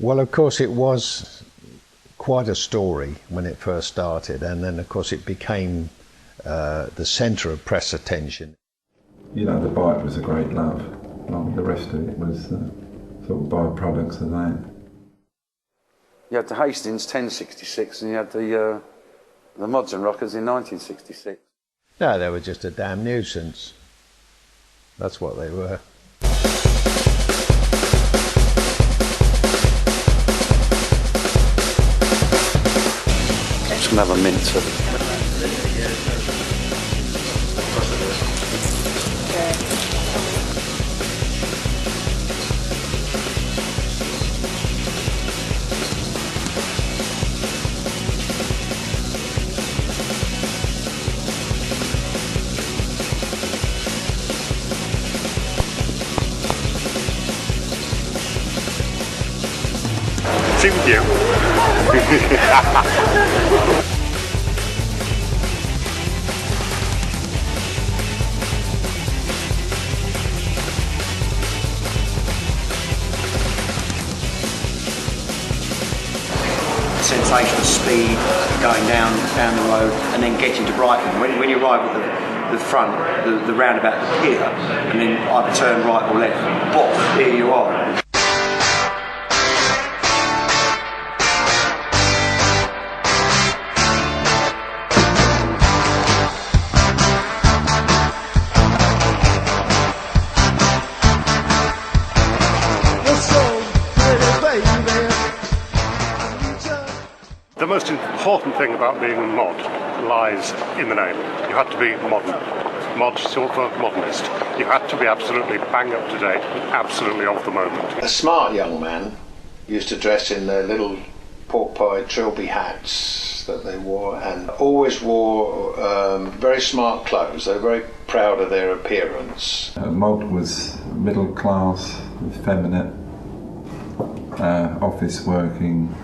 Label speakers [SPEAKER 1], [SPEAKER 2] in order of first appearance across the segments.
[SPEAKER 1] Well, of course, it was quite a story when it first started, and then, of course, it became the centre of press attention.
[SPEAKER 2] You know, the bike was a great love. Like the rest of it was sort of byproducts of that.
[SPEAKER 3] You had the Hastings 1066 and you had the Mods and Rockers in 1966.
[SPEAKER 1] No, they were just a damn nuisance. That's what they were.
[SPEAKER 3] Just gonna have a mint of it.
[SPEAKER 4] Thank you.
[SPEAKER 5] Sensation of speed going down the road and then getting to Brighton. When you arrive at the front, the roundabout, the pier, and then either turn right or left, boff, here you are.
[SPEAKER 4] The most important thing about being a mod lies in the name. You had to be modern. Mod short for modernist. You had to be absolutely bang up to date, absolutely of the moment.
[SPEAKER 1] A smart young man used to dress in their little pork-pie trilby hats that they wore, and always wore very smart clothes. They were very proud of their appearance.
[SPEAKER 2] Mod was middle class, effeminate, office working.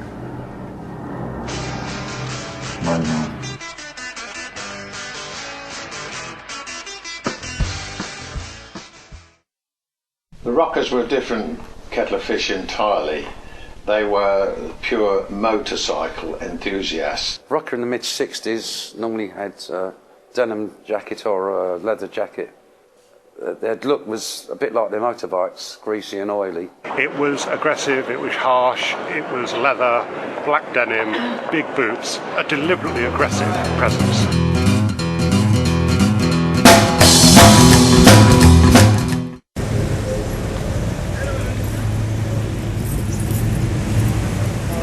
[SPEAKER 1] The Rockers were a different kettle of fish entirely. They were pure motorcycle enthusiasts.
[SPEAKER 3] Rocker in the mid-60s normally had a denim jacket or a leather jacket. Their look was a bit like their motorbikes, greasy and oily.
[SPEAKER 4] It was aggressive, it was harsh, it was leather, black denim, big boots, a deliberately aggressive presence.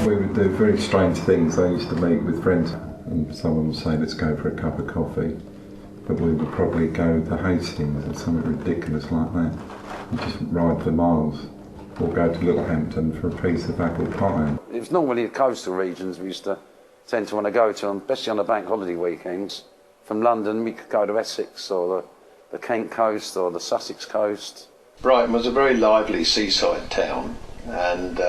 [SPEAKER 2] We would do very strange things. I used to meet with friends and someone would say, let's go for a cup of coffee. But we would probably go to Hastings or something ridiculous like that and just ride for miles, or go to Littlehampton for a piece of apple pie.
[SPEAKER 3] It was normally the coastal regions we used to tend to want to go to, especially on the bank holiday weekends. From London we could go to Essex or the Kent coast or the Sussex coast.
[SPEAKER 1] Brighton was a very lively seaside town and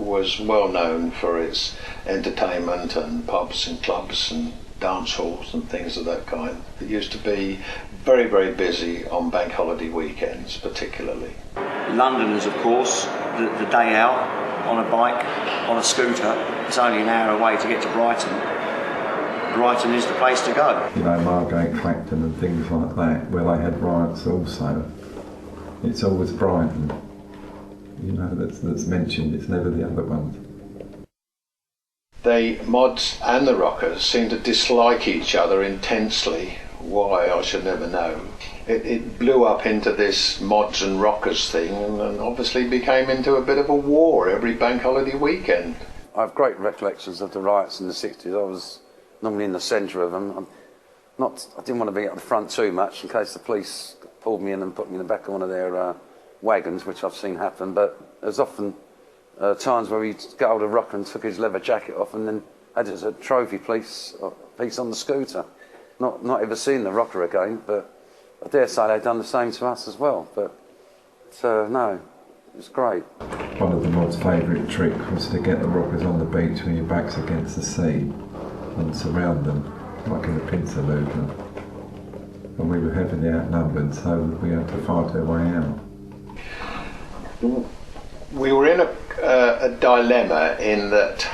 [SPEAKER 1] was well known for its entertainment and pubs and clubs and dance halls and things of that kind. It used to be very, very busy on bank holiday weekends particularly.
[SPEAKER 5] Londoners, of course, the day out on a bike, on a scooter, it's only an hour away to get to Brighton. Brighton is the place to go.
[SPEAKER 2] You know, Margate, Clacton and things like that, where they had riots also. It's always Brighton, you know, that's mentioned, it's never the other ones.
[SPEAKER 1] The Mods and the Rockers seemed to dislike each other intensely. Why, I should never know. It blew up into this Mods and Rockers thing and obviously became into a bit of a war every bank holiday weekend.
[SPEAKER 3] I have great recollections of the riots in the 60s. I was normally in the centre of them. I didn't want to be at the front too much in case the police pulled me in and put me in the back of one of their wagons, which I've seen happen, but there's often times where he'd get hold of Rocker and took his leather jacket off and then had it as a trophy piece on the scooter. Not ever seen the Rocker again, but I dare say they'd done the same to us as well. But no, it was great.
[SPEAKER 2] One of the Mods' favourite tricks was to get the Rockers on the beach when your back's against the sea and surround them, like in the pincer movement. And we were heavily outnumbered, so we had to fight our way out.
[SPEAKER 1] We were in a dilemma in that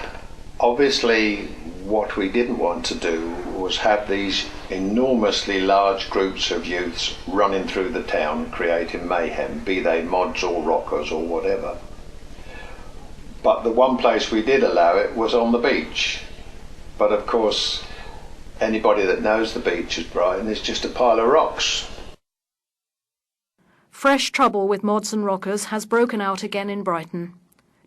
[SPEAKER 1] obviously what we didn't want to do was have these enormously large groups of youths running through the town creating mayhem, be they mods or rockers or whatever. But the one place we did allow it was on the beach. But of course, anybody that knows the beach at Brighton is just a pile of rocks.
[SPEAKER 6] Fresh trouble with mods and rockers has broken out again in Brighton.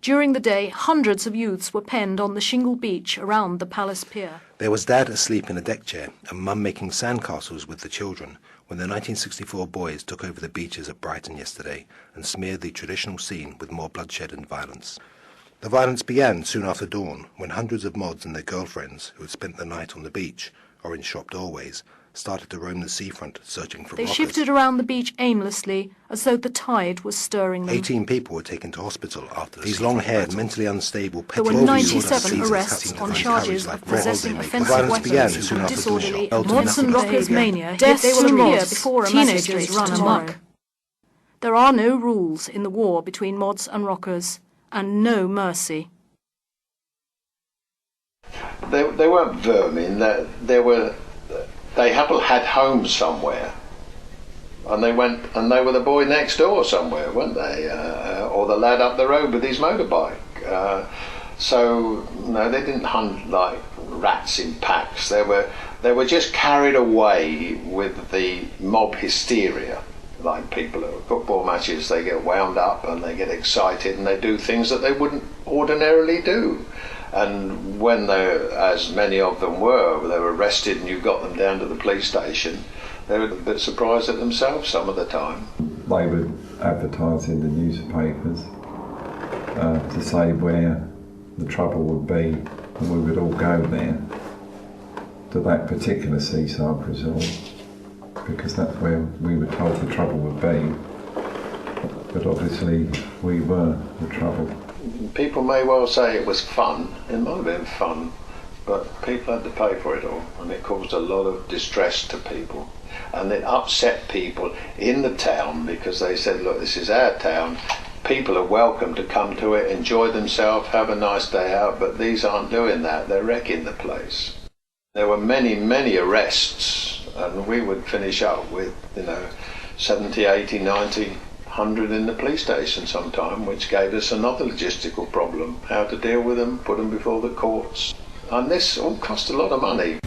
[SPEAKER 6] During the day, hundreds of youths were penned on the shingle beach around the Palace Pier.
[SPEAKER 7] There was Dad asleep in a deck chair and Mum making sandcastles with the children when the 1964 boys took over the beaches at Brighton yesterday and smeared the traditional scene with more bloodshed and violence. The violence began soon after dawn when hundreds of mods and their girlfriends who had spent the night on the beach or in shop doorways started to roam the seafront searching for rockers.
[SPEAKER 6] They shifted around the beach aimlessly as though the tide was stirring them.
[SPEAKER 7] 18 people were taken to hospital after these long-haired, mentally unstable,
[SPEAKER 6] there were 97 arrests on charges of possessing offensive weapons and disorderly mods and rockers mania. Deaths will appear before teenagers run amok. There are no rules in the war between mods and rockers, and no mercy.
[SPEAKER 1] They weren't vermin. They had homes somewhere, and they were the boy next door somewhere, weren't they? Or the lad up the road with his motorbike. So no, they didn't hunt like rats in packs. They were just carried away with the mob hysteria. Like people at football matches, they get wound up and they get excited and they do things that they wouldn't ordinarily do. And when as many of them were, they were arrested and you got them down to the police station, they were a bit surprised at themselves some of the time.
[SPEAKER 2] They would advertise in the newspapers to say where the trouble would be, and we would all go there to that particular seaside resort because that's where we were told the trouble would be. But obviously we were the trouble.
[SPEAKER 1] People may well say it was fun. It might have been fun, but people had to pay for it all, and it caused a lot of distress to people. And it upset people in the town because they said, look, this is our town. People are welcome to come to it, enjoy themselves, have a nice day out, but these aren't doing that. They're wrecking the place. There were many, many arrests, and we would finish up with, 70, 80, 90, 100 in the police station sometime, which gave us another logistical problem, how to deal with them, put them before the courts. And this all cost a lot of money.